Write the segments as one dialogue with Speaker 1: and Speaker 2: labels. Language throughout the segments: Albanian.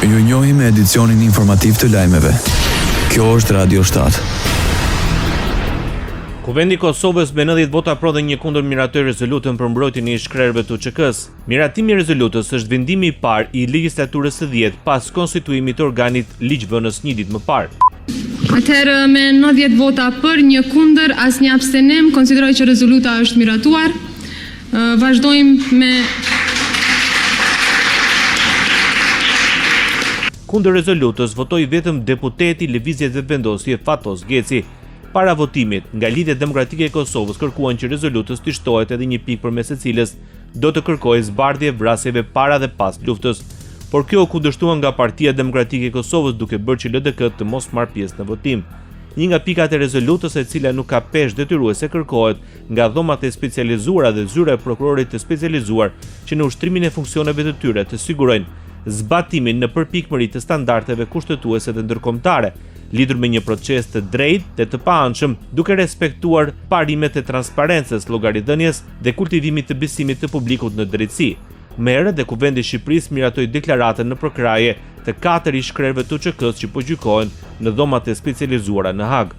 Speaker 1: Ju njohim me edicionin informativ të lajmeve. Kjo është Radio 7.
Speaker 2: Kuvendi i Kosovës me 90 vota pro dhe 1 kundër miratoi rezolutën për mbrojtjen e shkrerëve të UÇK-s. Miratimi i rezolutës është vendimi i parë i legjislaturës së 10 pas konstituimit të organit ligjvënës një ditë më parë.
Speaker 3: Atëherë me 90 vota për, 1 kundër, asnjë abstenim, konsideroj që rezoluta është miratuar. Vazhdojmë me
Speaker 2: Kundër rezolutës votoi vetëm deputeti Lëvizjes dhe Vendosje Fatos Geci. Para votimit, nga Lidhja Demokratike e Kosovës kërkuan që rezolutës të shtohet edhe një pikë përmes së cilës do të kërkojë zbardhje vrasjeve para dhe pas luftës, por kjo u kundërshtuar nga Partia Demokratike e Kosovës duke bërë që LDK të mos marrë pjesë në votim. Një nga pikat e rezolutës e cila nuk ka peshë detyruese kërkohet nga dhomat e specializuara dhe zyra e prokurorit të specializuar që në ushtrimin e funksioneve të tyre të sigurojnë zbatimin në përpikmëri të standardeve kushtetuese dhe ndërkombëtare, lidhur me një proces të drejtë dhe të paanshëm, duke respektuar parimet e transparencës, llogaridhënies dhe kultivimit të besimit të publikut në drejtësi. Më herët dhe Kuvendi i Shqipërisë miratoi deklaratën në përkraje të 4 shkrerëve të UÇK-s që po gjykohen në dhomat e specializuara në Hag.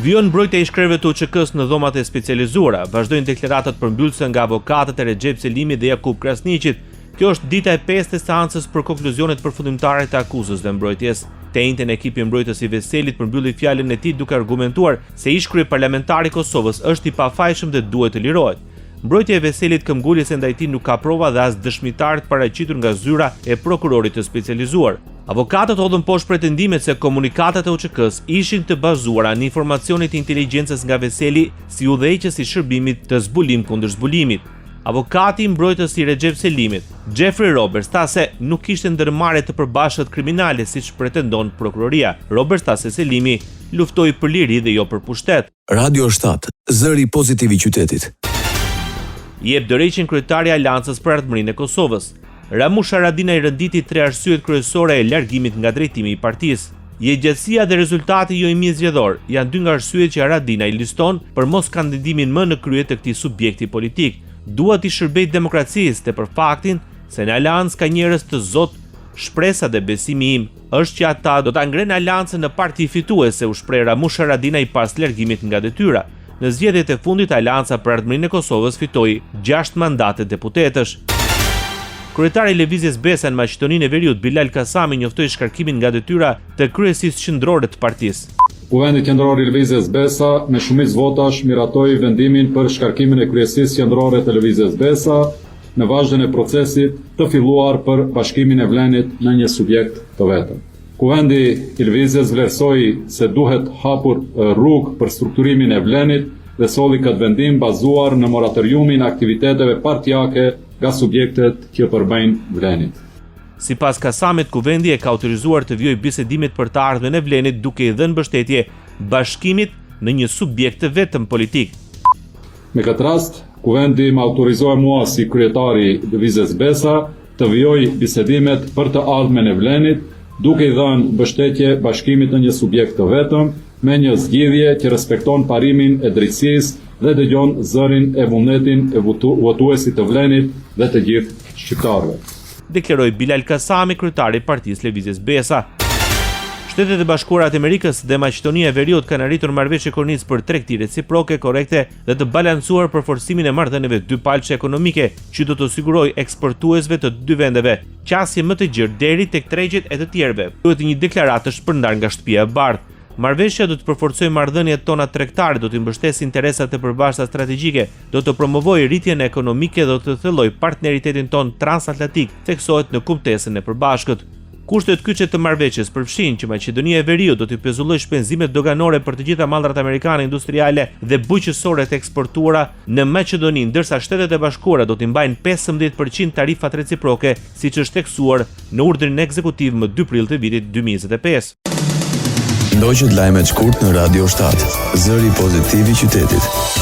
Speaker 2: Vijon mbrojtja e shkrerëve të UÇK-s në dhomat e specializuara, vazhdojnë deklaratat përmbyllëse nga avokatët e Recep Selimi dhe Jakub Krasniqit. Kjo është dita e 5 të seancës për konkluzionet përfundimtare të akuzës dhe mbrojtjes. Te njëjtën ekipi mbrojtës i Veselit përmbylli fjalën e tij duke argumentuar se ish kryeparlamentari i Kosovës është i pafajshëm dhe duhet të lirohet. Mbrojtja e Veselit këmbguli se ndaj tij nuk ka prova dhe as dëshmitar të paraqitur nga zyra e prokurorit të specializuar. Avokatët hodhën poshtë pretendimet se komunikatat e UÇK-s ishin të bazuara në informacionet e inteligjencës nga Veseli si udhëheqës i shërbimit të zbulim kundër zbulimit. Avokati i mbrojtës i Recep Selimit, Jeffrey Roberts, tha se nuk kishte ndërmarrje të përbashkët kriminale siç pretendon prokuroria. Roberts tha se Selimi luftoi për liri dhe jo për pushtet.
Speaker 1: Radio 7, zëri pozitiv i qytetit.
Speaker 2: Jep Doriqin kryetari i Aleancës për Ardhmërinë e Kosovës. Ramush Haradinaj i rënditi 3 arsyet kryesore e largimit nga drejtimi i partisë. Gjatësia dhe rezultati jo i mirë zgjedhor janë 2 nga arsyet që Haradinaj liston për mos kandidimin më në krye të këtij subjekti politik. Duhet i shërbej demokracisë dhe për faktin se në Aleancë ka njerëz të zot, shpresa dhe besimi im është që ata do ta ngrenë Aleancën në parti fituese, u shpreh Ramush Haradinaj pas largimit nga detyra. Në zgjedhjet e fundit Aleanca për Ardhmërinë e Kosovës fitoi 6 mandate deputetësh. Kryetari i Lëvizjes Besa në Maqedoninë e Veriut, Bilal Kasami, njoftoi shkarkimin nga detyra të kryesisë qendrore të partisë.
Speaker 4: Kuvendi qendror i Lëvizjes Besa me shumicë votash miratoi vendimin për shkarkimin e kryesisë qendrore të Lëvizjes Besa në vazhdimën e procesit të filluar për bashkimin e Vlenit në një subjekt të vetëm. Kuvendi i Lëvizjes vlerësoi se duhet hapur rrugë për strukturimin e Vlenit dhe solli këtë vendim bazuar në moratoriumin e aktiviteteve partijake nga subjektet që përbëjnë Vlenit.
Speaker 2: Sipas Kasamit, Kuvendi e ka autorizuar të vijojë bisedimet për të ardhmen e Vlenit duke i dhënë mbështetje bashkimit në një subjekt të vetëm politik.
Speaker 4: Me këtë rast, Kuvendi më autorizoi mua si kryetari i Lëvizjes Besa të vijoj bisedimet për të ardhmen e Vlenit duke i dhënë mbështetje bashkimit në një subjekt të vetëm me një zgjidhje që respekton parimin e drejtësisë dhe dëgjon zërin e vullnetin e votuesit të Vlenit dhe të gjithë shqiptarëve.
Speaker 2: Deklaroi Bilal Kasami, kryetari i Partisë Lëvizjes Besa. Shtetet e Bashkuara të Amerikës dhe Maqedonia e Veriut kanë arritur marrëveshje kornisë për tregti reciproke, korrekte dhe të balancuar për forcimin e marrëdhënieve dypalçe ekonomike, që do të sigurojë eksportuesve të dy vendeve qasje më të gjerë deri tek tregjet e të tjerëve. Duhet një deklaratë të shpërndar nga Shtëpia e Bardhë. Marrëveshja do të përforcojë marrëdhëniet tona tregtare, do të mbështesë interesat e përbashkëta strategjike, do të promovojë rritjen ekonomike dhe do të thellojë partneritetin ton transatlantik, theksohet në kumtesën e përbashkët. Kushtet kyçe të marrëveshjes përfshin që Maqedonia e Veriut do të pezullojë shpenzimet doganore për të gjitha mallrat amerikane industriale dhe bujqësore të eksportuara në Maqedoni, ndërsa Shtetet e Bashkuara do të mbajnë 15% tarifat reciproke, siç është theksuar në urdhrin ekzekutiv më 2 prill të vitit 2025.
Speaker 1: Ndoqët lajmet shkurt në Radio 7, zëri pozitiv i qytetit.